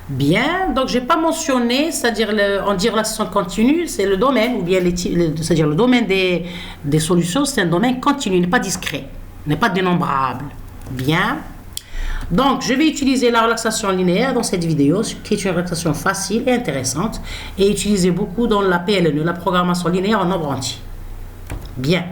Bien, donc j'ai pas mentionné, c'est-à-dire on dit relaxation continue, c'est le domaine, ou bien c'est-à-dire le domaine des solutions, c'est un domaine continu, il n'est pas discret, n'est pas dénombrable. Bien. Donc, je vais utiliser la relaxation linéaire dans cette vidéo, qui est une relaxation facile et intéressante, et utilisée beaucoup dans la PLNE, la programmation linéaire en nombre entier. Bien.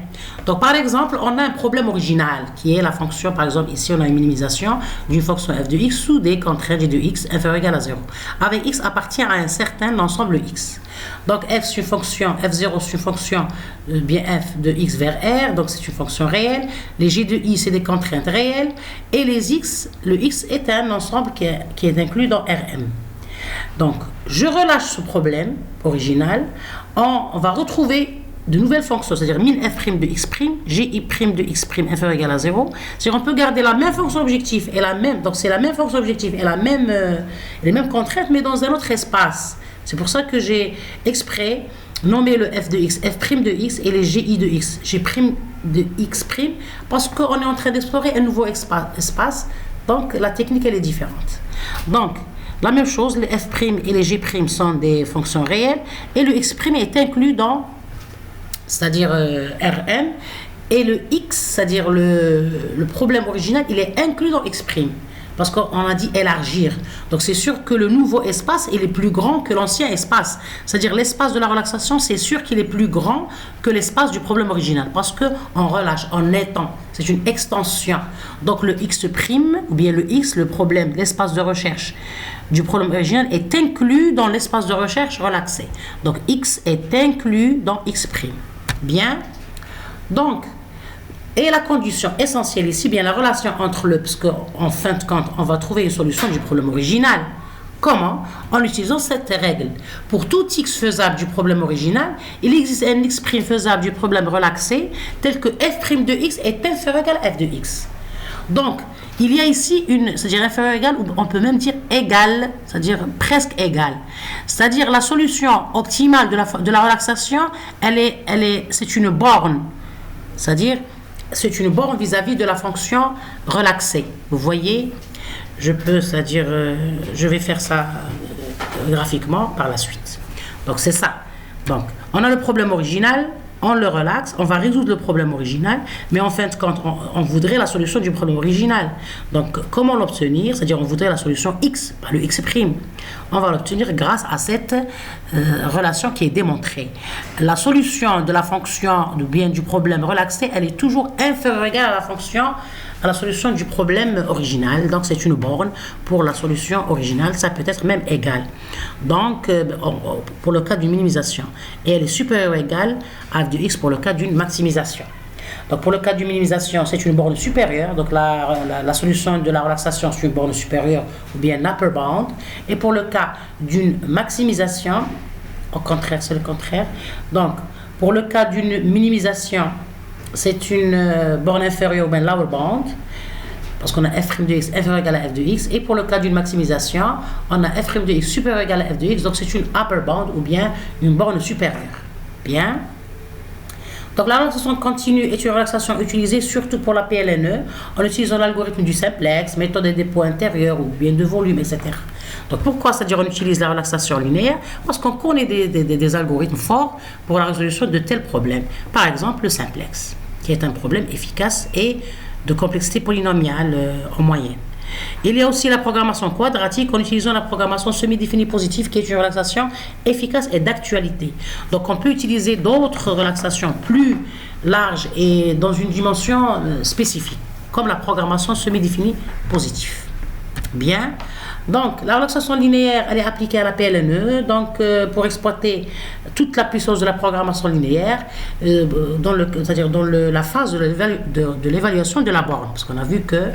Donc, par exemple, on a un problème original, qui est la fonction, par exemple, ici, on a une minimisation d'une fonction f de x sous des contraintes g de x inférieure ou égale à 0. Avec x appartient à un certain ensemble x. Donc, f, c'est une fonction, f0, c'est une fonction, bien f de x vers r, donc c'est une fonction réelle. Les g de i, c'est des contraintes réelles. Et les x, le x est un ensemble qui est inclus dans Rm. Donc, je relâche ce problème original. On va retrouver de nouvelles fonctions, c'est-à-dire min f' de x', gi' de x' inférieur ou égal à 0. C'est-à-dire on peut garder la même fonction objectif et donc c'est la même fonction objectif et les mêmes contraintes, mais dans un autre espace. C'est pour ça que j'ai exprès nommé le f de x, f' de x et les gi de x, g' de x', parce qu'on est en train d'explorer un nouveau espace, donc la technique elle est différente. Donc, la même chose, les f' et les g' sont des fonctions réelles et le x' est inclus dans, c'est-à-dire Rn, et le x, c'est-à-dire le problème original, il est inclus dans x', parce qu'on a dit élargir. Donc c'est sûr que le nouveau espace, il est plus grand que l'ancien espace. C'est-à-dire l'espace de la relaxation, c'est sûr qu'il est plus grand que l'espace du problème original, parce qu'on relâche, on étend. C'est une extension. Donc le x', ou bien le x, le problème, l'espace de recherche du problème original est inclus dans l'espace de recherche relaxé. Donc x est inclus dans x'. Bien. Donc, et la condition essentielle ici, bien la relation entre parce qu'en fin de compte, on va trouver une solution du problème original. Comment? En utilisant cette règle. Pour tout x faisable du problème original, il existe un x' faisable du problème relaxé, tel que f' de x est inférieur ou égal à f de x. Donc, il y a ici c'est-à-dire inférieur ou égal, ou on peut même dire égal, c'est-à-dire presque égal. C'est-à-dire la solution optimale de la relaxation, c'est une borne. C'est-à-dire, c'est une borne vis-à-vis de la fonction relaxée. Vous voyez, je vais faire ça graphiquement par la suite. Donc, c'est ça. Donc, on a le problème original. On le relaxe, on va résoudre le problème original, mais en fin de compte, on voudrait la solution du problème original. Donc, comment l'obtenir? C'est-à-dire, on voudrait la solution x, pas le x'. On va l'obtenir grâce à cette relation qui est démontrée. La solution de la fonction, du problème relaxé, elle est toujours inférieure ou égale à la solution du problème original. Donc, c'est une borne pour la solution originale. Ça peut être même égal. Donc, pour le cas d'une minimisation. Et elle est supérieure ou égale à f de x pour le cas d'une maximisation. Donc, pour le cas d'une minimisation, c'est une borne supérieure. Donc, la solution de la relaxation, c'est une borne supérieure ou bien upper bound. Et pour le cas d'une maximisation, au contraire, c'est le contraire. Donc, pour le cas d'une minimisation, c'est une borne inférieure ou bien lower bound, parce qu'on a f' de x inférieur ou égal à f de x. Et pour le cas d'une maximisation, on a f' de x supérieur ou égal à f de x, donc c'est une upper bound ou bien une borne supérieure. Bien. Donc la relaxation continue est une relaxation utilisée surtout pour la PLNE, en utilisant l'algorithme du simplex, méthode des dépôts intérieurs ou bien de volume, etc. Donc pourquoi? C'est-à-dire on utilise la relaxation linéaire parce qu'on connaît des algorithmes forts pour la résolution de tels problèmes. Par exemple le simplex, qui est un problème efficace et de complexité polynomiale en moyenne. Il y a aussi la programmation quadratique en utilisant la programmation semi-définie positive, qui est une relaxation efficace et d'actualité. Donc on peut utiliser d'autres relaxations plus larges et dans une dimension spécifique, comme la programmation semi-définie positive. Bien. Donc, la relaxation linéaire, elle est appliquée à la PLNE, donc pour exploiter toute la puissance de la programmation linéaire, c'est-à-dire dans la phase de l'évaluation de la borne, parce qu'on a vu que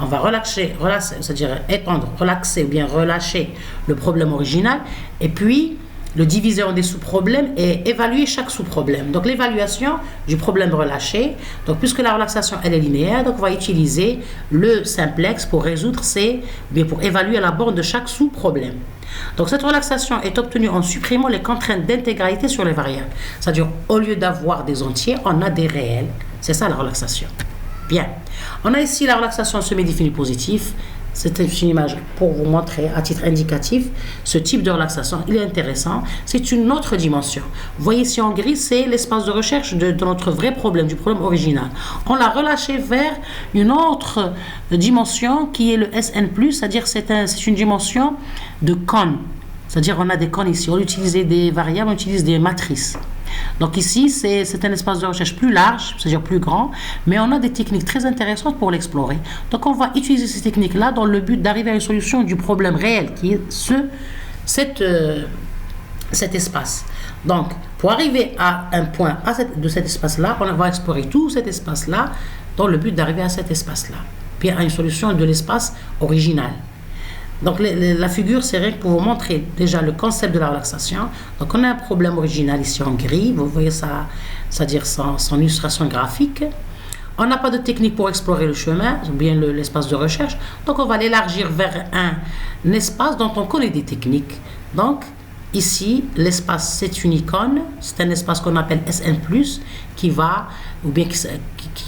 on va relâcher, c'est-à-dire étendre, relaxer ou bien relâcher le problème original, et puis le diviser en des sous-problèmes et évaluer chaque sous-problème. Donc l'évaluation du problème relâché, donc puisque la relaxation elle est linéaire, donc on va utiliser le simplex pour résoudre pour évaluer la borne de chaque sous-problème. Donc cette relaxation est obtenue en supprimant les contraintes d'intégralité sur les variables. C'est-à-dire au lieu d'avoir des entiers, on a des réels. C'est ça la relaxation. Bien. On a ici la relaxation semi-définie positive, C'est une image pour vous montrer à titre indicatif ce type de relaxation. Il est intéressant. C'est une autre dimension. Vous voyez ici en gris, c'est l'espace de recherche de notre vrai problème, du problème original. On l'a relâché vers une autre dimension qui est le SN+, c'est-à-dire c'est une dimension de cône. C'est-à-dire on a des cônes ici. On utilise des variables, on utilise des matrices. Donc ici, c'est un espace de recherche plus large, c'est-à-dire plus grand, mais on a des techniques très intéressantes pour l'explorer. Donc on va utiliser ces techniques-là dans le but d'arriver à une solution du problème réel, qui est cet espace. Donc, pour arriver à un point de cet espace-là, on va explorer tout cet espace-là dans le but d'arriver à cet espace-là, puis à une solution de l'espace original. Donc la figure, c'est rien que pour vous montrer déjà le concept de la relaxation. Donc on a un problème original ici en gris, vous voyez ça, c'est-à-dire son illustration graphique. On n'a pas de technique pour explorer le chemin, ou bien l'espace de recherche. Donc on va l'élargir vers un espace dont on connaît des techniques. Donc ici, l'espace, c'est une icône, c'est un espace qu'on appelle SN+, qui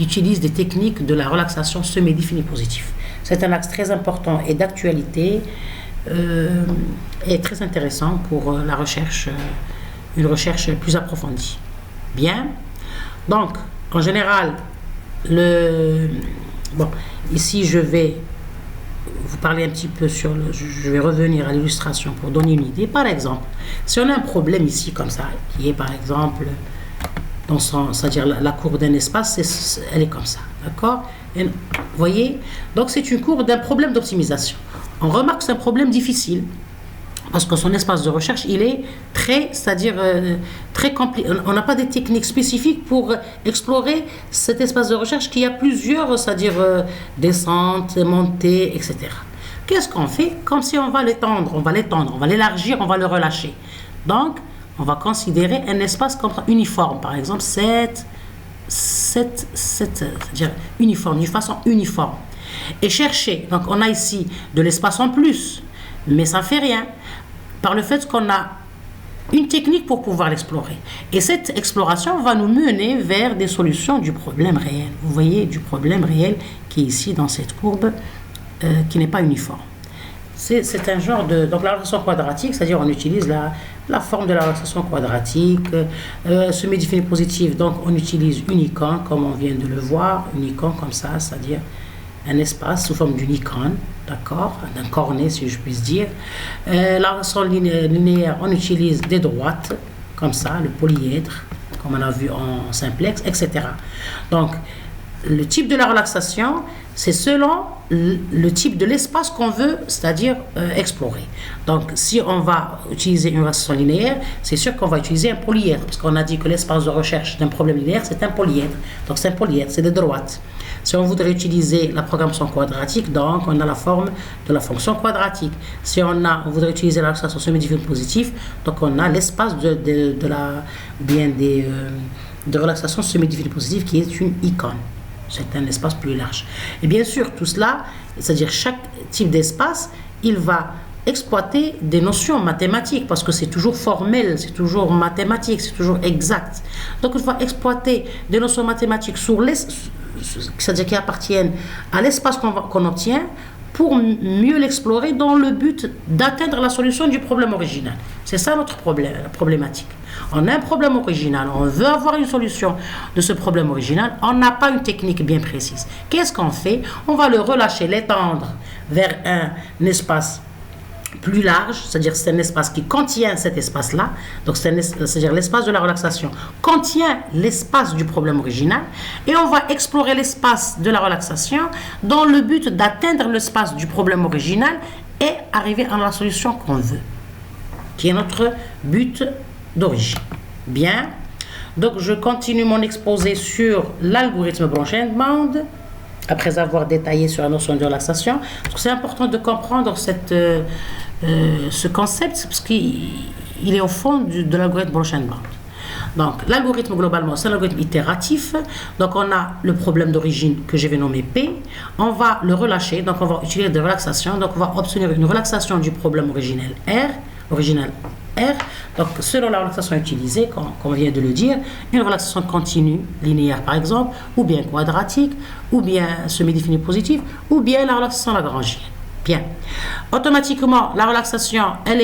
utilise des techniques de la relaxation semi-définie positive. C'est un axe très important et d'actualité et très intéressant pour la recherche, une recherche plus approfondie. Bien. Donc, en général, ici, je vais vous parler un petit peu je vais revenir à l'illustration pour donner une idée. Par exemple, si on a un problème ici comme ça, qui est par exemple, c'est-à-dire la courbe d'un espace, elle est comme ça, d'accord? Vous voyez? Donc c'est une courbe d'un problème d'optimisation. On remarque que c'est un problème difficile, parce que son espace de recherche, il est très compliqué. On n'a pas des techniques spécifiques pour explorer cet espace de recherche qui a plusieurs, c'est-à-dire descente, montée, etc. Qu'est-ce qu'on fait? Comme si on va l'étendre, on va l'élargir, on va le relâcher. Donc, on va considérer un espace comme uniforme, par exemple, c'est-à-dire uniforme, d'une façon uniforme. Et chercher, donc on a ici de l'espace en plus, mais ça ne fait rien, par le fait qu'on a une technique pour pouvoir l'explorer. Et cette exploration va nous mener vers des solutions du problème réel. Vous voyez, du problème réel qui est ici dans cette courbe, qui n'est pas uniforme. C'est un genre de... Donc la relaxation quadratique, c'est-à-dire on utilise la forme de la relaxation quadratique, semi-définie positive, donc on utilise une icône, comme on vient de le voir, une icône comme ça, c'est-à-dire un espace sous forme d'une icône, d'accord, d'un cornet si je puis dire. La relaxation linéaire, on utilise des droites, comme ça, le polyèdre, comme on a vu en simplex, etc. Donc, le type de la relaxation, c'est selon le type de l'espace qu'on veut, c'est-à-dire explorer. Donc, si on va utiliser une relaxation linéaire, c'est sûr qu'on va utiliser un polyèdre, parce qu'on a dit que l'espace de recherche d'un problème linéaire, c'est un polyèdre. Donc, c'est un polyèdre, c'est des droites. Si on voudrait utiliser la programmation quadratique, donc on a la forme de la fonction quadratique. Si on voudrait utiliser la relaxation semi-définie positive, donc on a l'espace de relaxation semi-définie positive qui est une icône. C'est un espace plus large. Et bien sûr, tout cela, c'est-à-dire chaque type d'espace, il va exploiter des notions mathématiques parce que c'est toujours formel, c'est toujours mathématique, c'est toujours exact. Donc, il va exploiter des notions mathématiques c'est-à-dire qui appartiennent à l'espace qu'on obtient pour mieux l'explorer dans le but d'atteindre la solution du problème original. C'est ça notre problématique. On a un problème original, on veut avoir une solution de ce problème original, on n'a pas une technique bien précise. Qu'est-ce qu'on fait? On va le relâcher, l'étendre vers un espace plus large, c'est-à-dire c'est un espace qui contient cet espace-là, donc c'est-à-dire l'espace de la relaxation contient l'espace du problème original, et on va explorer l'espace de la relaxation dans le but d'atteindre l'espace du problème original et arriver à la solution qu'on veut, qui est notre but d'origine. Bien, donc je continue mon exposé sur l'algorithme Branchet-Band, après avoir détaillé sur la notion de relaxation. C'est important de comprendre ce concept parce qu'il est au fond de l'algorithme Branchet-Band. Donc l'algorithme globalement c'est un algorithme itératif. Donc on a le problème d'origine que je vais nommer P. On va le relâcher, donc on va utiliser des relaxations. Donc on va obtenir une relaxation du problème originel R. Donc selon la relaxation utilisée, comme on vient de le dire, une relaxation continue, linéaire par exemple, ou bien quadratique, ou bien semi-définie positive, ou bien la relaxation lagrangienne. Bien. Automatiquement, la relaxation, elle est